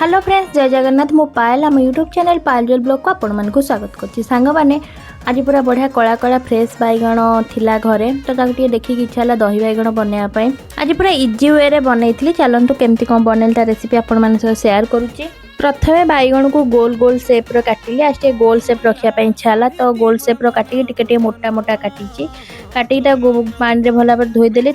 Hello friends, जय जगन्नाथ। मो पायल आम यूट्यूब चैनल पायल ब्लॉग को आपण मानक स्वागत करछि। सांग माने आज पूरा बढ़िया कला कला फ्रेश बैगण थिला घरे, तो ताकि देखिक इच्छा है दही बैगण बनवाई। आज पूरा इजी वे रे बनई। चलतु केमती कौन बनैली रेसिपी आपण मान शेयर करुच्ची। प्रथमे बैगण को गोल गोल सेप रो काटिली। आज टे गोल सेप रखापी इच्छा है, तो गोल सेप रो काटिकी टिके मोटा मोटा काटी काटिकी पानी रे भल भाव धोईदेली।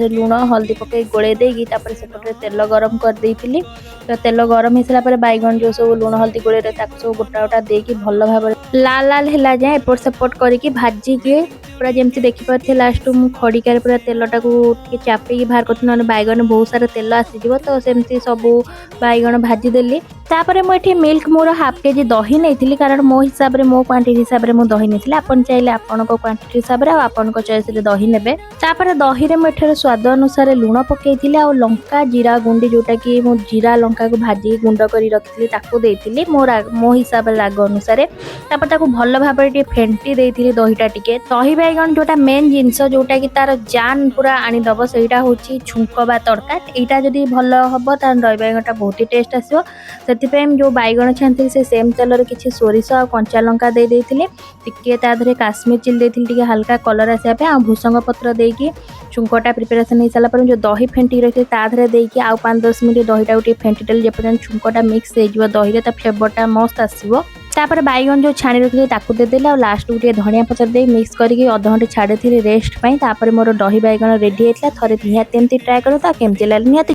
लुण हल्दी पकई गोले देगी सेपटे तेल गरम कर देइथिली। तो तेल गरम हो सारा बैगण जो सब लुण हल्दी गोले सब गोटा गोटा देकी भल भाव लाल लाल है जाए एपट सेपट करके भाजिकी पूरा जमी देखिपे। लास्ट मु खड़िकार पूरा तेलटा को चापिकी बाहर कर बैगण बहुत सारा तेल आसीज। तो सेमती सब बैगण भाजीदेली। तापर मुझे मिल्क मोर हाफ केजी दही नहीं, कारण मो हिसाब से मो क्वांटिटी हिसाब से दही नहीं। आपन चाहिए आपण क्वांटिटी हिसाब से आपण चॉइस रे दही नेबे। तापर दही रे मुझे स्वाद अनुसार लुण पकई आ लंका जीरा गुंडी जोटा कि मु जीरा लंका को भाजी गुंड कर रखी ताकू देइथिली मो हिसाब से राग अनुसार। तापर ताकू भल भाव फेंटी देइथिली दहीटा टिके। दही बैगण जोटा मेन जिनस जोटा कि तार जान पूरा आनीदब सेटा होची छुंक बा तड़का। एटा जदी भल हबो तार दही बैगणटा बहुत ही टेस्ट आसीबो। सेतिपैम जो बैगण छांती से सेम तेल रे किछि सोरिष आ कंचा लंका दे देइथिली। टिके ता धरे काश्मीर चिली देइथिली टिके हल्का कलर आसिया पे आ भूसंग पत्र देकी छुंकटा प्रिपरेशन हो सारा पर जो दही फेंटी रखी ता धरे देकी आ 5-10 मिनिट दहीटा उठी फेंटी देली जेपर्यंत छुंकटा मिक्स हो जिवो दही रे ता फ्लेवरटा मस्त आसीबो। तापर बैगण जो छाणी रखी ताकू देदेली आ लास्ट गोटे धनिया पत्र दे मिक्स करके अध घंटे छाड़ी रेस्ट पाई। तापर मोर दही बैगण रेडी होता। थरे निहाती ट्राए करो केमती लागला निहाती।